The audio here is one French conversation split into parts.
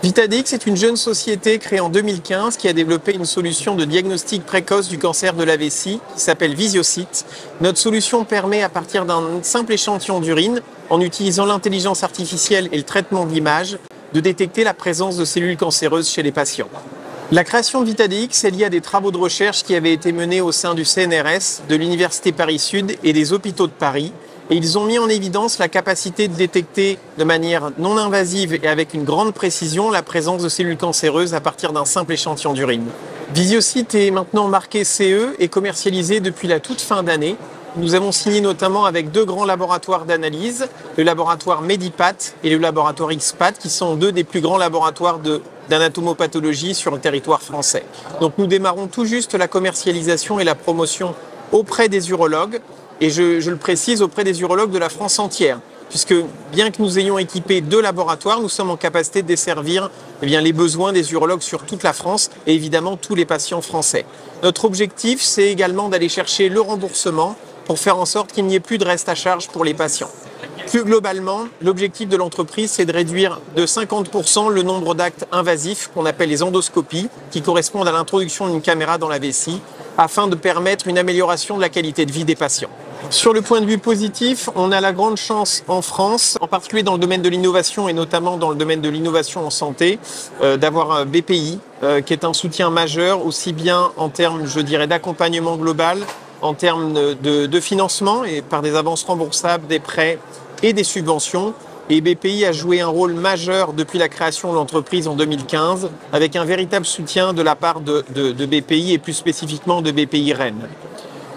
Vitadix est une jeune société créée en 2015 qui a développé une solution de diagnostic précoce du cancer de la vessie qui s'appelle Visiocyte. Notre solution permet, à partir d'un simple échantillon d'urine, en utilisant l'intelligence artificielle et le traitement d'image, de détecter la présence de cellules cancéreuses chez les patients. La création de Vitadix est liée à des travaux de recherche qui avaient été menés au sein du CNRS, de l'Université Paris-Sud et des hôpitaux de Paris. Et ils ont mis en évidence la capacité de détecter de manière non invasive et avec une grande précision la présence de cellules cancéreuses à partir d'un simple échantillon d'urine. Visiocyte est maintenant marqué CE et commercialisé depuis la toute fin d'année. Nous avons signé notamment avec deux grands laboratoires d'analyse, le laboratoire Medipat et le laboratoire XPAT, qui sont deux des plus grands laboratoires d'anatomopathologie sur le territoire français. Donc nous démarrons tout juste la commercialisation et la promotion auprès des urologues, et je le précise, auprès des urologues de la France entière, puisque bien que nous ayons équipé deux laboratoires, nous sommes en capacité de desservir les besoins des urologues sur toute la France et évidemment tous les patients français. Notre objectif, c'est également d'aller chercher le remboursement pour faire en sorte qu'il n'y ait plus de reste à charge pour les patients. Plus globalement, l'objectif de l'entreprise, c'est de réduire de 50% le nombre d'actes invasifs qu'on appelle les endoscopies, qui correspondent à l'introduction d'une caméra dans la vessie, afin de permettre une amélioration de la qualité de vie des patients. Sur le point de vue positif, on a la grande chance en France, en particulier dans le domaine de l'innovation et notamment dans le domaine de l'innovation en santé, d'avoir BPI, qui est un soutien majeur, aussi bien en termes, je dirais, d'accompagnement global, en termes de financement et par des avances remboursables, des prêts et des subventions. Et BPI a joué un rôle majeur depuis la création de l'entreprise en 2015, avec un véritable soutien de la part de BPI et plus spécifiquement de BPI Rennes.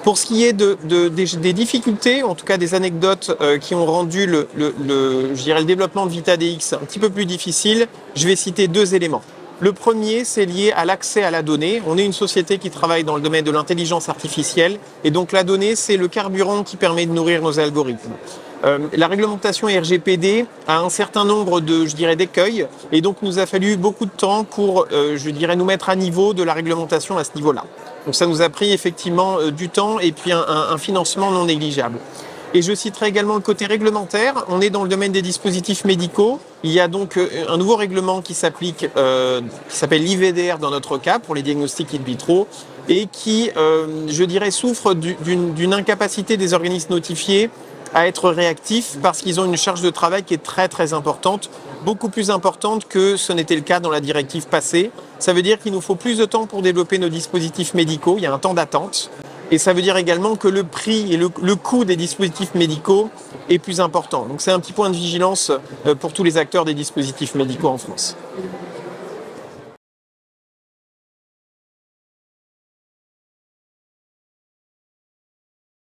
Pour ce qui est des difficultés, en tout cas des anecdotes qui ont rendu le développement de Vitadix un petit peu plus difficile, je vais citer deux éléments. Le premier, c'est lié à l'accès à la donnée. On est une société qui travaille dans le domaine de l'intelligence artificielle et donc la donnée, c'est le carburant qui permet de nourrir nos algorithmes. La réglementation RGPD a un certain nombre d'écueils et donc nous a fallu beaucoup de temps pour, nous mettre à niveau de la réglementation à ce niveau-là. Donc ça nous a pris effectivement du temps et puis un financement non négligeable. Et je citerai également le côté réglementaire. On est dans le domaine des dispositifs médicaux. Il y a donc un nouveau règlement qui s'applique, qui s'appelle l'IVDR dans notre cas, pour les diagnostics in vitro, et qui, souffre d'une incapacité des organismes notifiés à être réactifs parce qu'ils ont une charge de travail qui est très très importante, beaucoup plus importante que ce n'était le cas dans la directive passée. Ça veut dire qu'il nous faut plus de temps pour développer nos dispositifs médicaux, il y a un temps d'attente. Et ça veut dire également que le prix et le coût des dispositifs médicaux est plus important. Donc c'est un petit point de vigilance pour tous les acteurs des dispositifs médicaux en France.